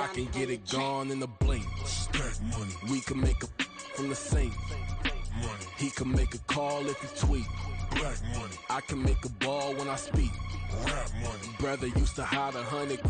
I can get it gone in a blink. Stack money. We can make a from the sink. Money. He can make a call if he tweet. Black money. I can make a ball when I speak. Rap money. Brother used to hide 100.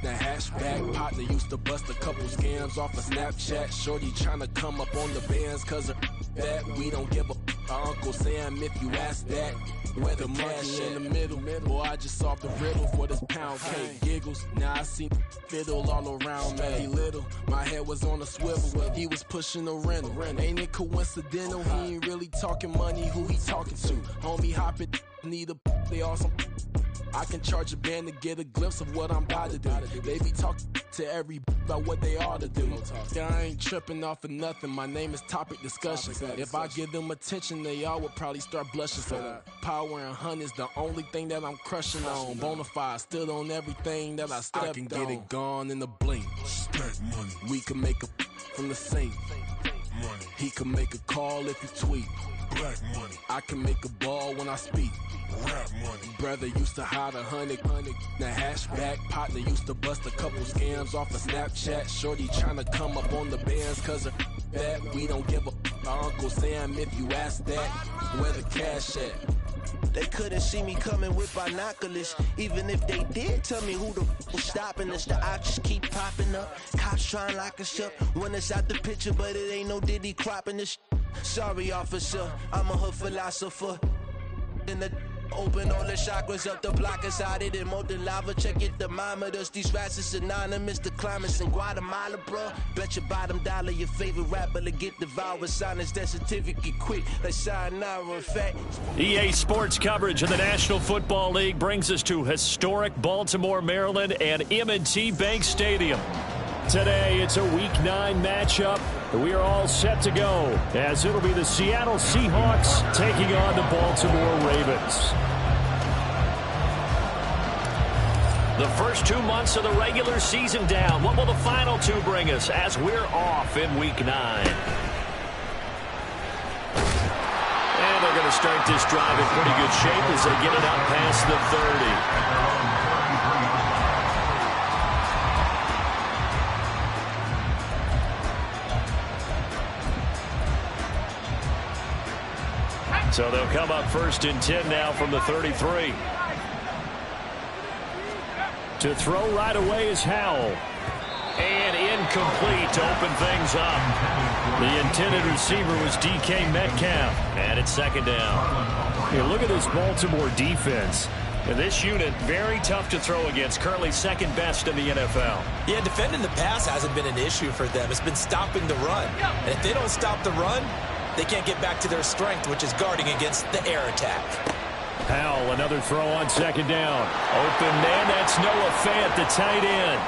The hatchback partner used to bust a couple scams off of Snapchat. Shorty tryna come up on the bands cause of that. We don't give a Uncle Sam if you ask that. Where the monkey in the middle. Boy, I just solved the riddle for this pound cake. Giggles, now I see fiddle all around me. He little, my head was on a swivel. He was pushing a rental. Ain't it coincidental? He ain't really talking money, who he talking to? Homie hopping, need a they awesome. I can charge a band to get a glimpse of what I'm about to do. They be talking to every about what they ought to do. Yeah, I ain't tripping off of nothing. My name is Topic Discussion. If I give them attention, they all would probably start blushing. So power and hunt is the only thing that I'm crushing on. Bonafide, still on everything that I stepped on. I can get it gone in a blink. Stack money. We can make a from the sink. Money. He can make a call if he tweet. Black money. I can make a ball when I speak. Rap money. Brother used to hide 100. The hatchback partner used to bust a couple scams off of Snapchat. Shorty tryna come up on the bands cause of that. We don't give a Uncle Sam if you ask that. Where the cash at? They couldn't see me coming with binoculars. Even if they did, tell me who the was stopping us. The options keep popping up. Cops trying to lock us up. When it's out the picture, but it ain't no Diddy cropping this. Sorry, officer, I'm a hood philosopher. In the open all the chakras up the block inside it and molten lava. Check it, thermometers. These rats is anonymous. The climates in Guatemala, bro. Bet your bottom dollar your favorite rapper to get devoured. Sign his death certificate quick. Like sayonara, in fact. EA Sports coverage of the National Football League brings us to historic Baltimore, Maryland and M&T Bank Stadium. Today, it's a Week 9 matchup. We are all set to go, as it'll be the Seattle Seahawks taking on the Baltimore Ravens. The first 2 months of the regular season down. What will the final 2 bring us as we're off in Week 9? And they're going to start this drive in pretty good shape as they get it up past the 30. So they'll come up first and 10 now from the 33. To throw right away is Howell. And incomplete to open things up. The intended receiver was DK Metcalf. And it's second down. Here, look at this Baltimore defense. And this unit, very tough to throw against. Currently second best in the NFL. Yeah, defending the pass hasn't been an issue for them. It's been stopping the run. And if they don't stop the run, they can't get back to their strength, which is guarding against the air attack. Howell, another throw on second down. Open man, that's Noah Fant, the tight end.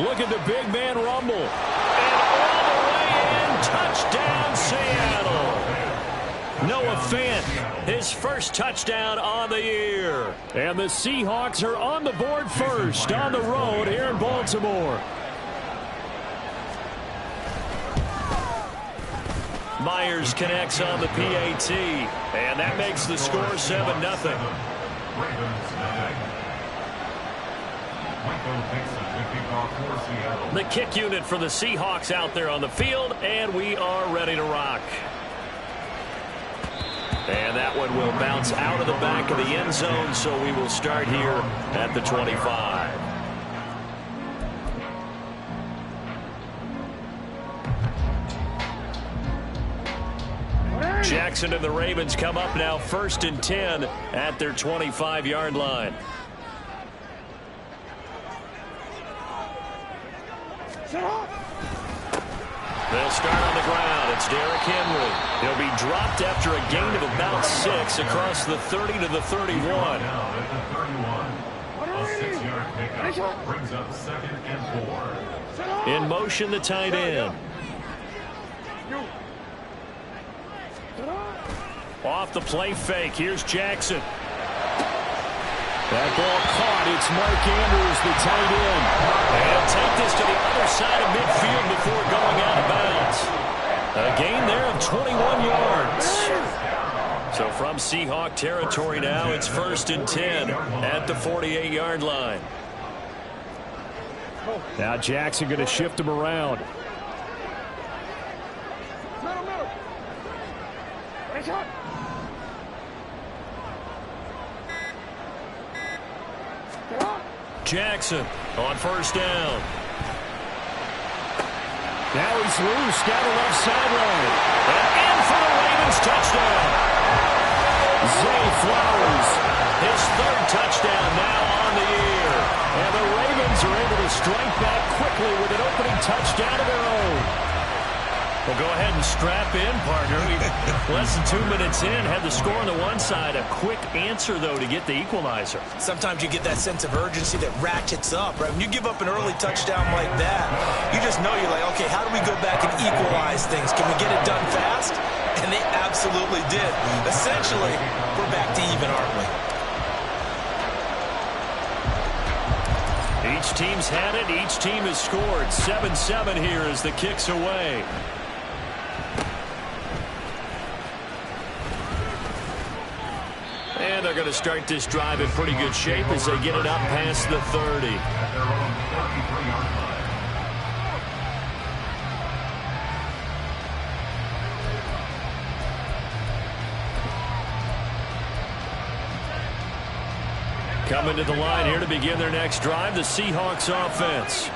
Look at the big man rumble. And all the way in, touchdown Seattle. Noah Fant, his first touchdown on the year. And the Seahawks are on the board first on the road here in Baltimore. Myers connects on the PAT, and that makes the score 7-0. The kick unit for the Seahawks out there on the field, and we are ready to rock. And that one will bounce out of the back of the end zone, so we will start here at the 25. Jackson and the Ravens come up now first and 10 at their 25-yard line. They'll start on the ground. It's Derrick Henry. He'll be dropped after a gain of about 6 across the 30 to the 31. A 6-yard pickup brings up 2nd and 4. In motion, the tight end. Off the play fake. Here's Jackson. That ball caught. It's Mark Andrews, the tight end. And take this to the other side of midfield before going out of bounds. A gain there of 21 yards. So from Seahawk territory now, it's first and 10 at the 48-yard line. Now Jackson going to shift him around. Jackson on first down. Now he's loose down the left sideline. And in for the Ravens touchdown. Zay Flowers, his third touchdown now on the year. And the Ravens are able to strike back quickly with an opening touchdown of their own. Well, go ahead and strap in, partner. Less than 2 minutes in, had the score on the one side. A quick answer, though, to get the equalizer. Sometimes you get that sense of urgency that ratchets up, right? When you give up an early touchdown like that, you just know you're like, okay, how do we go back and equalize things? Can we get it done fast? And they absolutely did. Essentially, we're back to even, aren't we? Each team's had it. Each team has scored. 7-7 here as the kick's away. And they're going to start this drive in pretty good shape as they get it up past the 30. At their own 33-yard line. Coming to the line here to begin their next drive, the Seahawks offense.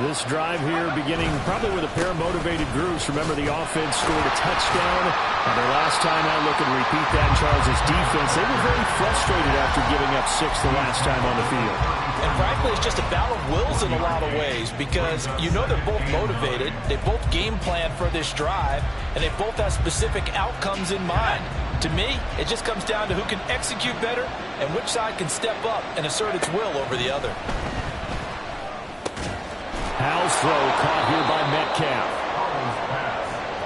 This drive here beginning probably with a pair of motivated groups. Remember, the offense scored a touchdown. And their last time out, looking to repeat that in Charles' defense. They were very frustrated after giving up 6 the last time on the field. And frankly, it's just a battle of wills in a lot of ways because you know they're both motivated. They both game plan for this drive, and they both have specific outcomes in mind. To me, it just comes down to who can execute better and which side can step up and assert its will over the other. Howell's throw caught here by Metcalf.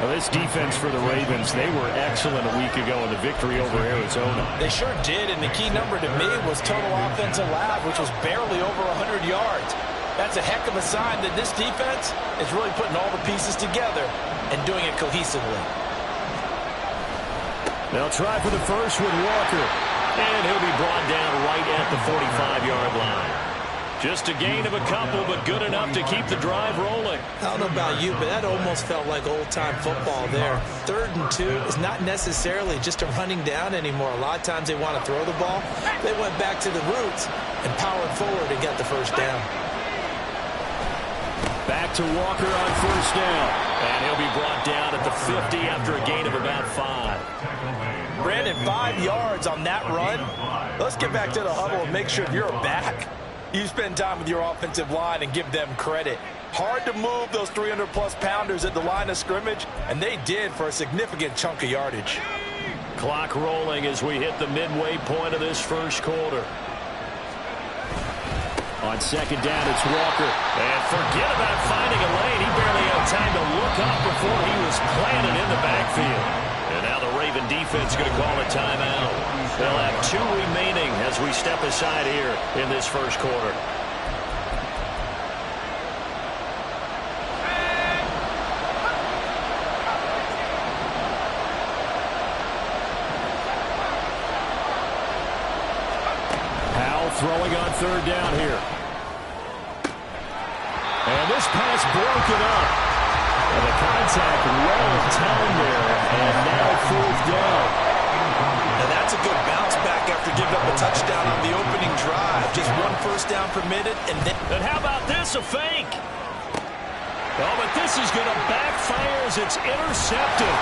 Well, this defense for the Ravens, they were excellent a week ago in the victory over Arizona. They sure did, and the key number to me was total offense allowed, which was barely over 100 yards. That's a heck of a sign that this defense is really putting all the pieces together and doing it cohesively. They'll try for the first with Walker, and he'll be brought down right at the 45-yard line. Just a gain of a couple, but good enough to keep the drive rolling. I don't know about you, but that almost felt like old-time football there. 3rd and 2 is not necessarily just a running down anymore. A lot of times they want to throw the ball. They went back to the roots and powered forward and got the first down. Back to Walker on first down. And he'll be brought down at the 50 after a gain of about 5. Brandon, 5 yards on that run. Let's get back to the huddle and make sure if you're back, you spend time with your offensive line and give them credit. Hard to move those 300-plus pounders at the line of scrimmage, and they did for a significant chunk of yardage. Clock rolling as we hit the midway point of this first quarter. On second down, it's Walker. And forget about finding a lane. He barely had time to look up before he was planted in the backfield. And now the Raven defense going to call a timeout. They'll have 2 remaining as we step aside here in this first quarter. Howell throwing on third down here. And this pass broken up. And the contact well timed there. And now 4th down. Now that's a good bounce back after giving up a touchdown on the opening drive. Just 1 first down permitted. And how about this, a fake? Oh, but this is going to backfire as it's intercepted.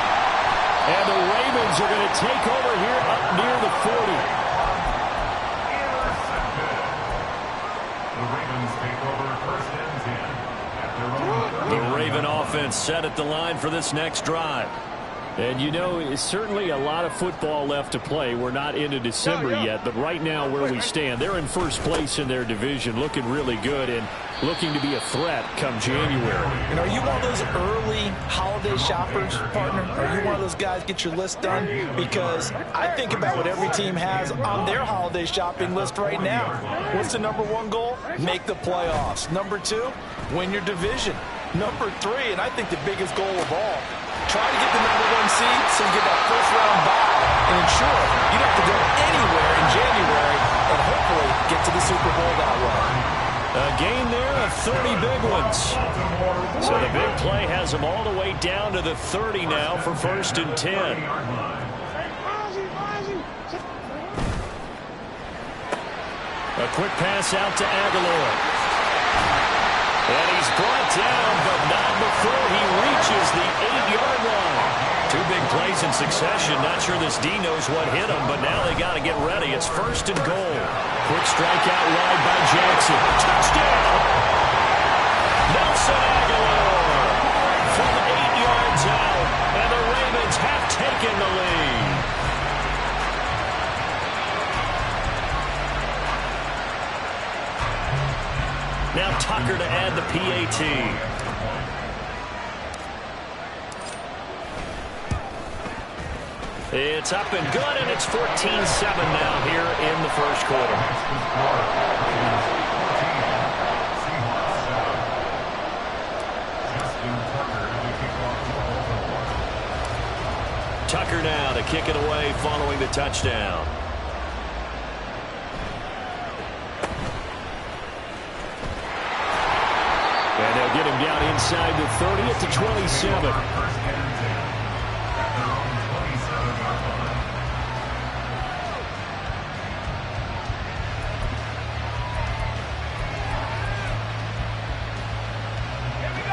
And the Ravens are going to take over here up near the 40. The Ravens take over 1st and 10 at their own. The Raven offense set at the line for this next drive. And you know, it's certainly a lot of football left to play. We're not into December yet, but right now where we stand, they're in first place in their division, looking really good and looking to be a threat come January. And are you one of those early holiday shoppers, partner? Are you one of those guys get your list done? Because I think about what every team has on their holiday shopping list right now. What's the #1 goal? Make the playoffs. #2, win your division. #3, and I think the biggest goal of all, try to get the #1 seed so you get that first-round bye and ensure you don't have to go anywhere in January and hopefully get to the Super Bowl that way. A gain there of 30 big ones. So the big play has them all the way down to the 30 now for 1st and 10. A quick pass out to Aguilar. And he's brought down, but not before he reaches the 8-yard line. 2 big plays in succession. Not sure this D knows what hit him, but now they got to get ready. It's 1st and goal. Quick strike out wide by Jackson. Touchdown! Nelson Aguilar from 8 yards out, and the Ravens have taken the lead. Now Tucker to add the PAT. It's up and good, and it's 14-7 now here in the first quarter. Tucker now to kick it away following the touchdown. And they'll get him down inside the 30 at the 27.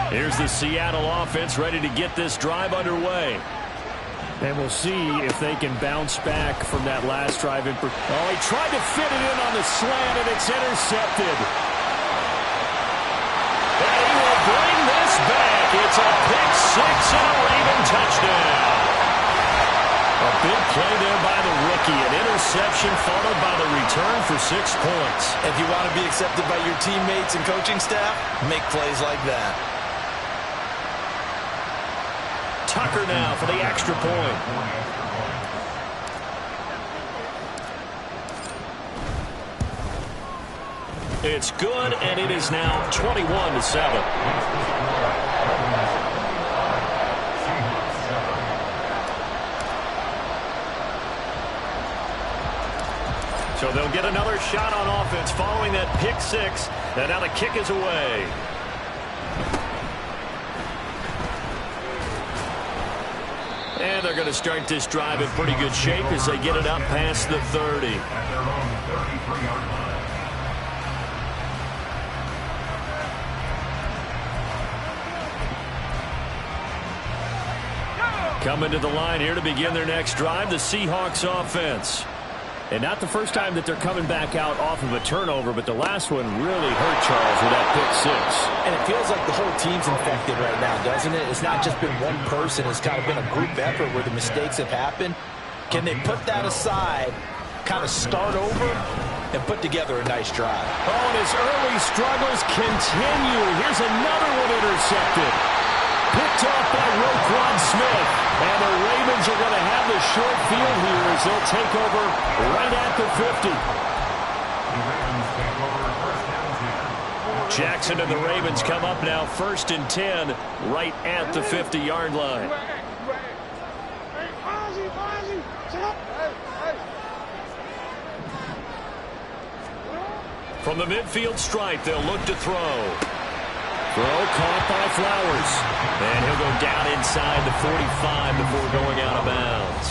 Here's the Seattle offense ready to get this drive underway. And we'll see if they can bounce back from that last drive. Oh, he tried to fit it in on the slant, and it's intercepted. And he will bring this back. It's a pick six and a Raven touchdown. A big play there by the rookie. An interception followed by the return for 6 points. If you want to be accepted by your teammates and coaching staff, make plays like that. Tucker now for the extra point. It's good, and it is now 21-7. So they'll get another shot on offense following that pick six. And now the kick is away. And they're going to start this drive in pretty good shape as they get it up past the 30. Coming to the line here to begin their next drive, the Seahawks offense. And not the first time that they're coming back out off of a turnover, but the last one really hurt Charles with that pick six. And it feels like the whole team's infected right now, doesn't it? It's not just been one person. It's kind of been a group effort where the mistakes have happened. Can they put that aside, kind of start over, and put together a nice drive? Oh, and his early struggles continue. Here's another one intercepted. Picked off by Roquan Smith. And the Ravens are going to have the short field here as they'll take over right at the 50. Jackson and the Ravens come up now 1st and 10 right at the 50-yard line. From the midfield stripe, they'll look to throw. Throw caught by Flowers. And he'll go down inside the 45 before going out of bounds.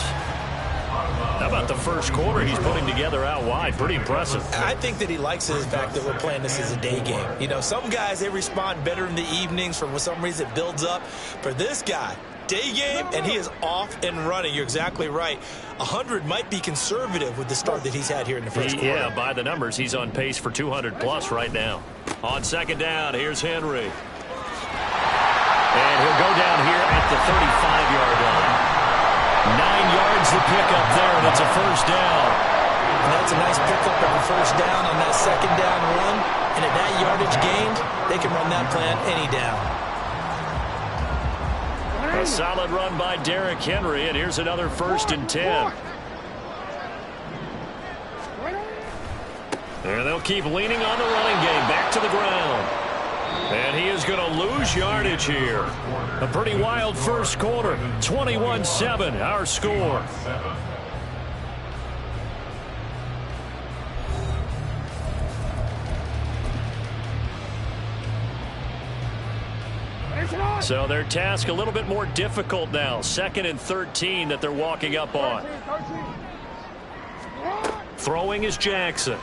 How about the first quarter he's putting together out wide? Pretty impressive. I think that he likes the fact that we're playing this as a day game. You know, some guys, they respond better in the evenings. For some reason, it builds up. For this guy, day game, and he is off and running. You're exactly right. 100 might be conservative with the start that he's had here in the first quarter. Yeah, by the numbers, he's on pace for 200-plus right now. On second down, here's Henry. And he'll go down here at the 35-yard line. 9 yards the pickup there, and it's a first down. And that's a nice pickup on the first down on that second down run. And at that yardage gained, they can run that plan any down. A solid run by Derrick Henry, and here's another 1st and 10. And they'll keep leaning on the running game, back to the ground. And he is going to lose yardage here. A pretty wild first quarter. 21-7, our score. So their task a little bit more difficult now. 2nd and 13 that they're walking up on. Throwing is Jackson. And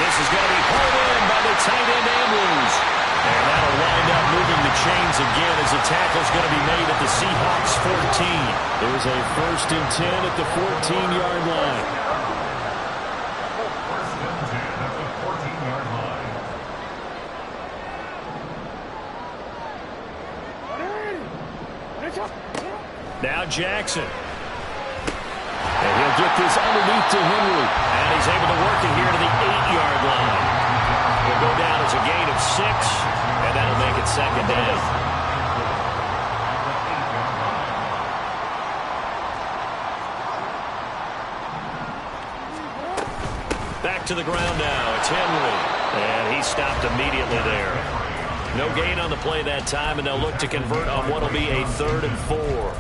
this is going to be pulled in by the tight end Andrews. And that'll wind up moving the chains again as the tackle's going to be made at the Seahawks 14. There's a 1st and 10 at the 14-yard line. Now Jackson. And he'll get this underneath to Henry. And he's able to work it here to the 8-yard line. He'll go down as a gain of 6. And that'll make it 2nd down. Back to the ground now. It's Henry. And he stopped immediately there. No gain on the play that time, and they'll look to convert on what will be a 3rd and 4.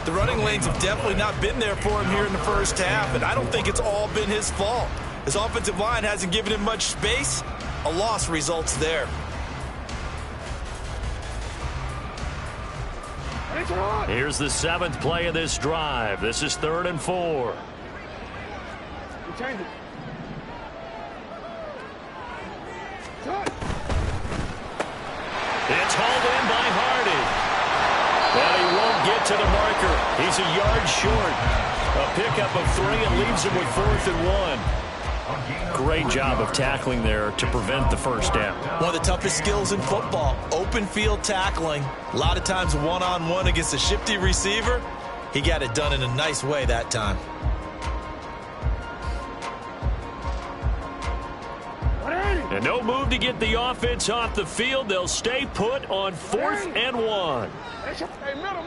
The running lanes have definitely not been there for him here in the first half, and I don't think it's all been his fault. His offensive line hasn't given him much space. A loss results there. Here's the 7th play of this drive. This is 3rd and 4. It's hauled in by Hardy. Well, he won't get to the marker. He's a yard short. A pickup of 3 and leaves him with 4th and 1. Great job of tackling there to prevent the first down. One of the toughest skills in football, open field tackling. A lot of times one-on-one against a shifty receiver. He got it done in a nice way that time. And no move to get the offense off the field. They'll stay put on 4th and 1. Hey, middle.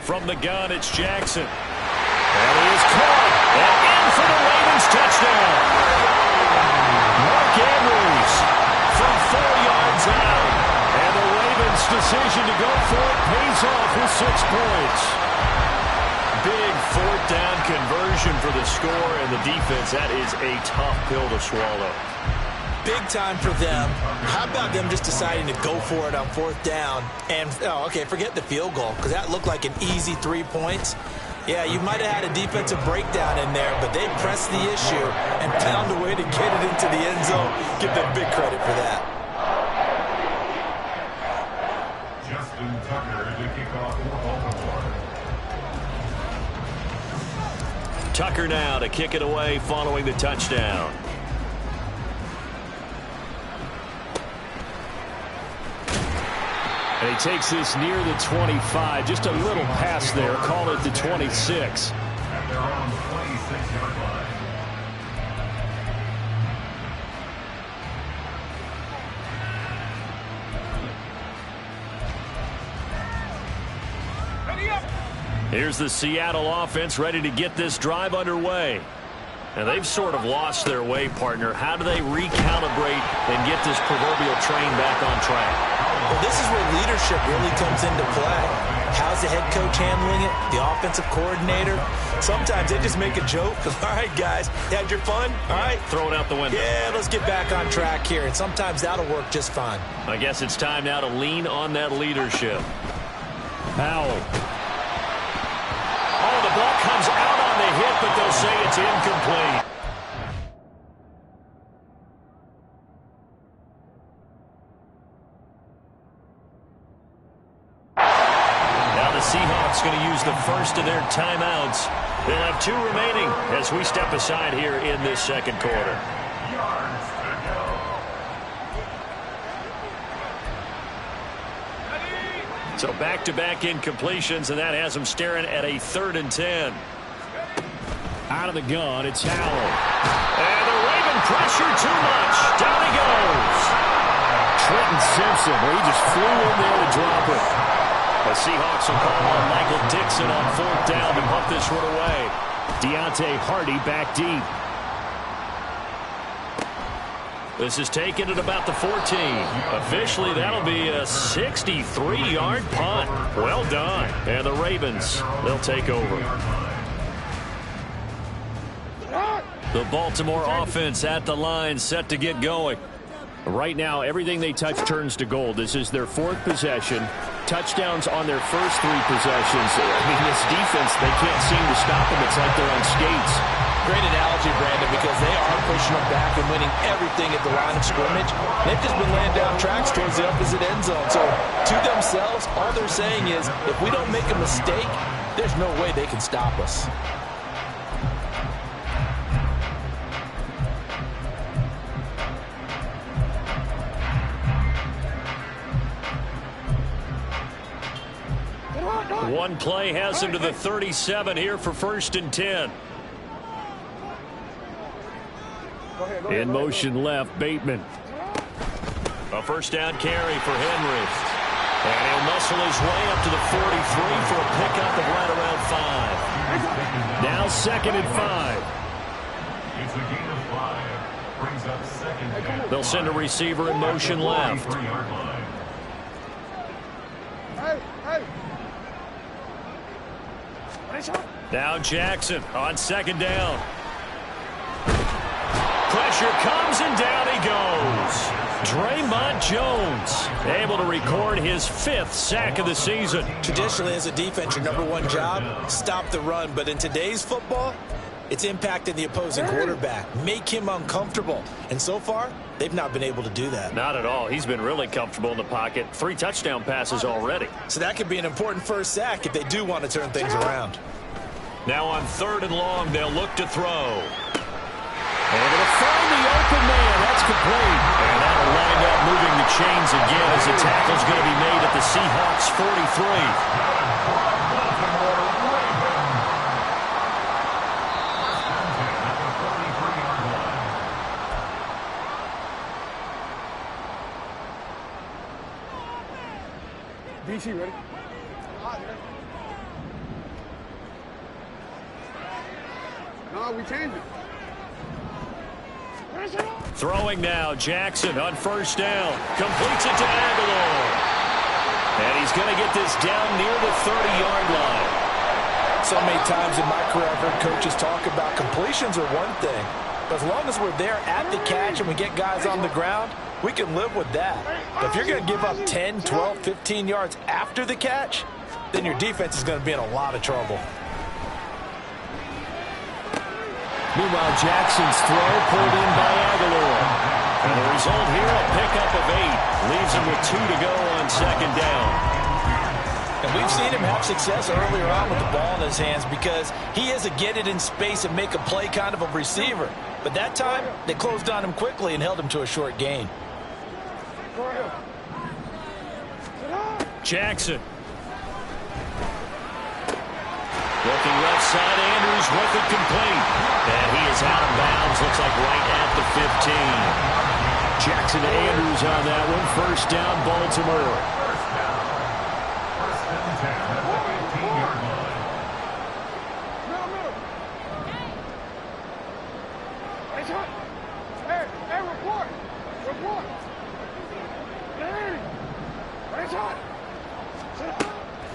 From the gun, it's Jackson. And he is caught. And in for the Ravens touchdown. Mark Andrews from 4 yards out. And the Ravens' decision to go for it pays off with 6 points. Big 4th down conversion for the score, and the defense, that is a tough pill to swallow. Big time for them. How about them just deciding to go for it on 4th down? And, forget the field goal, because that looked like an easy 3 points. Yeah, you might have had a defensive breakdown in there, but they pressed the issue and found a way to get it into the end zone. Give them big credit for that. Justin Tucker to kick off for Baltimore. Tucker now to kick it away following the touchdown. And he takes this near the 25. Just a little pass there. Call it the 26. At their own 26-yard line. Here's the Seattle offense ready to get this drive underway. And they've sort of lost their way, partner. How do they recalibrate and get this proverbial train back on track? Well, this is where leadership really comes into play. How's the head coach handling it? The offensive coordinator? Sometimes they just make a joke. All right, guys, you had your fun? All right. Throw it out the window. Yeah, let's get back on track here. And sometimes that'll work just fine. I guess it's time now to lean on that leadership. Powell. Oh, the ball comes out on the hit, but they'll say it's incomplete. Now the Seahawks going to use the first of their timeouts. They'll have 2 remaining as we step aside here in this second quarter. So back-to-back incompletions, and that has them staring at a 3rd and 10. Out of the gun, it's Howell. And the Raven pressure too much. Down he goes. Trenton Simpson, well, he just flew in there to drop it. The Seahawks will call on Michael Dixon on 4th down to pump this one away. Deontay Hardy back deep. This is taken at about the 14. Officially, that'll be a 63-yard punt. Well done. And the Ravens, they'll take over. The Baltimore offense at the line, set to get going. Right now, everything they touch turns to gold. This is their 4th possession. Touchdowns on their first 3 possessions. I mean, this defense, they can't seem to stop them. It's like they're on skates. Great analogy, Brandon, because they are pushing them back and winning everything at the line of scrimmage. They've just been laying down tracks towards the opposite end zone. So, to themselves, all they're saying is, if we don't make a mistake, there's no way they can stop us. One play has him to the 37 here for 1st and 10. In motion left, Bateman. A first down carry for Henry. And he'll muscle his way up to the 43 for a pickup of right around 5. Now 2nd and 5. It's a gain of 5. Brings up 2nd down. They'll send a receiver in motion left. 43-yard line. Now Jackson on 2nd down. Pressure comes and down he goes. Draymond Jones able to record his 5th sack of the season. Traditionally, as a defense, your #1 job, stop the run. But in today's football, it's impacting the opposing quarterback. Make him uncomfortable. And so far, they've not been able to do that. Not at all. He's been really comfortable in the pocket. 3 touchdown passes already. So that could be an important first sack if they do want to turn things around. Now on 3rd and long, they'll look to throw. Able to find the open man. That's complete. And that'll wind up moving the chains again as the tackle's going to be made at the Seahawks 43. DC, ready? No, we changed it. Throwing now, Jackson on 1st down. Completes it to Aguilar. And he's going to get this down near the 30-yard line. So many times in my career, I've heard coaches talk about completions are one thing. But as long as we're there at the catch and we get guys on the ground, we can live with that. But if you're going to give up 10, 12, 15 yards after the catch, then your defense is going to be in a lot of trouble. Meanwhile, Jackson's throw pulled in by Aguilar. And the result here, a pickup of 8. Leaves him with 2 to go on 2nd down. And we've seen him have success earlier on with the ball in his hands because he is a get it in space and make a play kind of a receiver. But that time, they closed on him quickly and held him to a short gain. Jackson. Looking left side, Andrews with it complete. And he is out of bounds, looks like right at the 15. Jackson to Andrews on that one. 1st down, Baltimore. First and 10 at the 15-yard line. Hey, report.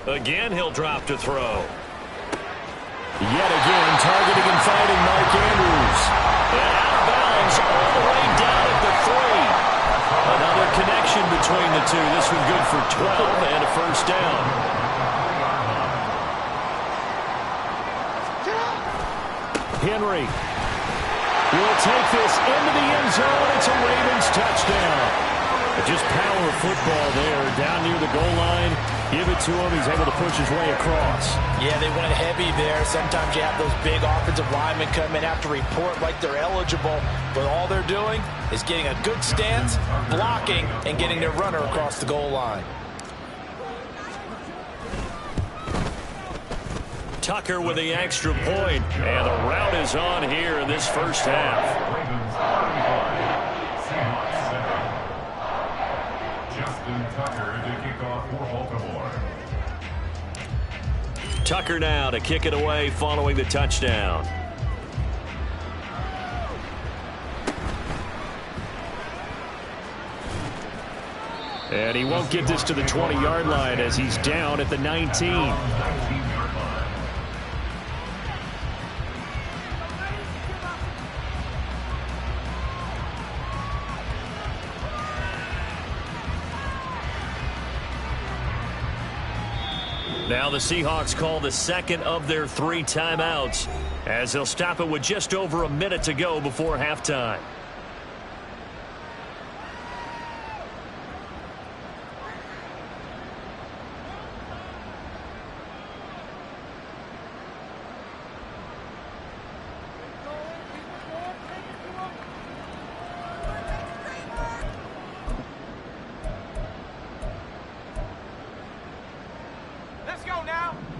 Again, he'll drop to throw. Yet again, targeting and fighting Mark Andrews. And out of bounds all the way down at the 3. Another connection between the two. This one good for 12 and a 1st down. Henry will take this into the end zone. It's a Ravens touchdown. Just power football there, down near the goal line. Give it to him. He's able to push his way across. Yeah, they went heavy there. Sometimes you have those big offensive linemen come in, have to report like they're eligible. But all they're doing is getting a good stance, blocking, and getting their runner across the goal line. Tucker with the extra point. And the route is on here in this first half. Ravens 45, Seahawks 7. Justin Tucker to kick off for Baltimore. Tucker now to kick it away following the touchdown. And he won't get this to the 20-yard line as he's down at the 19. Now the Seahawks call the second of their 3 timeouts as they'll stop it with just over a minute to go before halftime.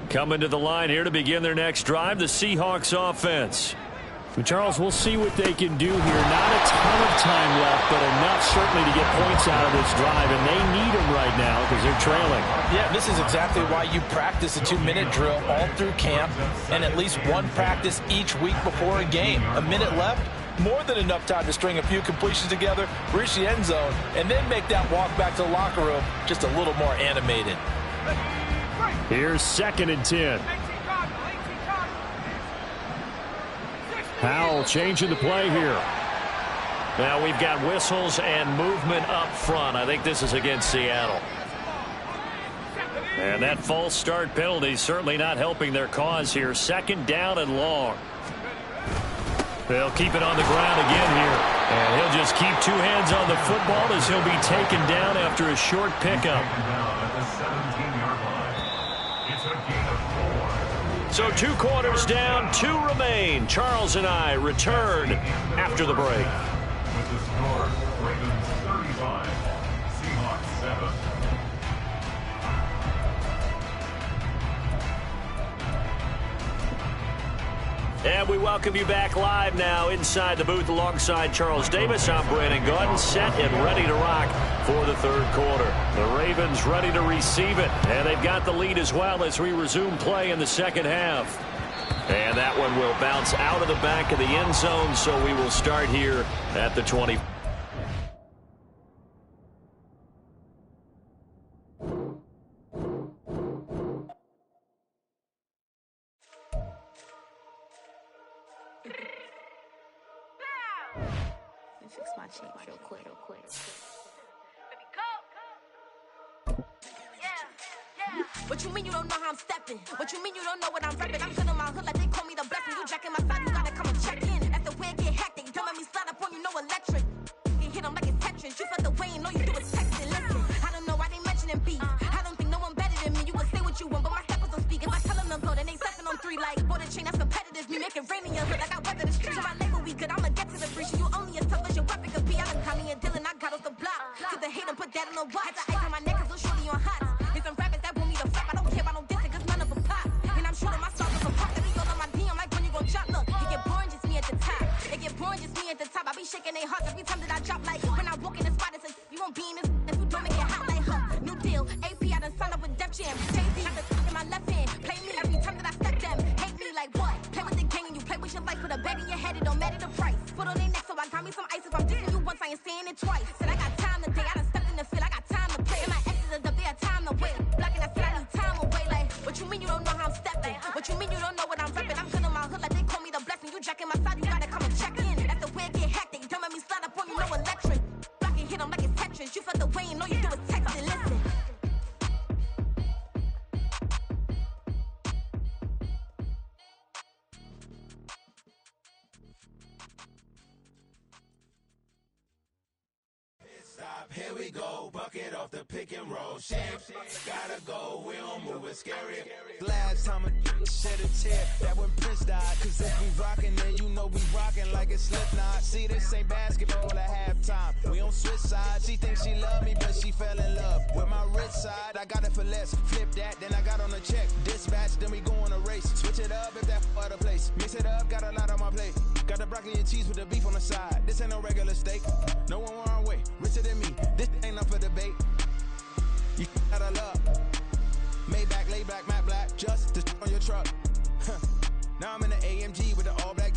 Coming to the line here to begin their next drive, the Seahawks offense. Charles, we'll see what they can do here. Not a ton of time left, but enough certainly to get points out of this drive, and they need them right now because they're trailing. Yeah, this is exactly why you practice a 2-minute drill all through camp and at least one practice each week before a game. A minute left, more than enough time to string a few completions together, reach the end zone, and then make that walk back to the locker room just a little more animated. Here's 2nd and 10. Howell changing the play here. Now we've got whistles and movement up front. I think this is against Seattle. And that false start penalty certainly not helping their cause here. 2nd down and long. They'll keep it on the ground again here. And he'll just keep 2 hands on the football as he'll be taken down after a short pickup. So 2 quarters down, 2 remain. Charles and I return after the break. With the score, Ravens 35, Seahawks 7. And we welcome you back live now inside the booth alongside Charles Davis. I'm Brandon Gordon, set and ready to rock for the 3rd quarter. The Ravens ready to receive it, and they've got the lead as well as we resume play in the 2nd half. And that one will bounce out of the back of the end zone, so we will start here at the 20. Fix my cheeks real quick. What you mean you don't know how I'm stepping? What you mean you don't know what I'm repping? I'm good in my hood like they call me the blessing. You jacking my side, you gotta come and check in. That's the way it get hectic. Don't make me slide up on you, no electric. You hit them like it's Tetris. You felt the way and all you do is text it. Listen, I don't know why they mentioning beef. I don't think no one better than me. You can say what you want, but my steppers don't speak. If I tell them to go, then they stepping on 3 like border chain. That's competitive. Me making rain in your hood like I weather the streets. My label we good. I'ma get to the breach. You only as tough as your weapon could be. I done caught me a deal and I got off the block. Cause the hate and put that on the watch. Had the ice on my neck cause I'm shorty on hot. Here's some rappers that want me to flop. I don't care about no dissing cause none of them pop. And I'm shooting my stars with some pop. They be all on my DM like when you gon' drop. Look, it get boring just me at the top. It get boring just me at the top. I be shaking their hearts every time that I drop. Like when I walk in the spot it says you won't be in this if you don't make it hot like her. New deal, AP I done signed up with Def Jam. Jay-Z got the in my left hand. Play me every time that I step them. Hate me like what? Play with the gang and you play with your life. With a bag in your head, it don't matter the price. Put on their neck so I got me some ice. If I'm dissing you once, I ain't saying it twice. Said I got time today, I done stepped in the field, I got time to play. And my exes are up, they had time to wait. Blocking, I said I need time away. Like, what you mean you don't know how I'm stepping? What you mean you don't know what I'm repping? I'm good in my hood like they call me the blessing. You jacking my side, you gotta come and check in. That's the way it get hectic. Don't make me slide up on you, no electric. Blocking, hit them like it's Tetris. You felt the way and all you do is text it. Listen. Here we go, bucket off the pick and roll. Shit, gotta go, we don't move it scary. Last time a shed a tear, that when Prince died. Cause if we rockin', then you know we rockin' like it's Slipknot. See, this ain't basketball at halftime. We on switch sides. She thinks she love me, but she fell in love with my rich side. I got it for less, flip that, then I got on a check. Dispatch, then we go on a race. Switch it up if that other place. Mix it up, got a lot on my plate. Got the broccoli and cheese with the beef on the side. This ain't no regular steak. No one wrong way, richer than me. This ain't up for debate. You gotta love. Maybach, lay back, matte black, just to on your truck. Now I'm in the AMG with the all black.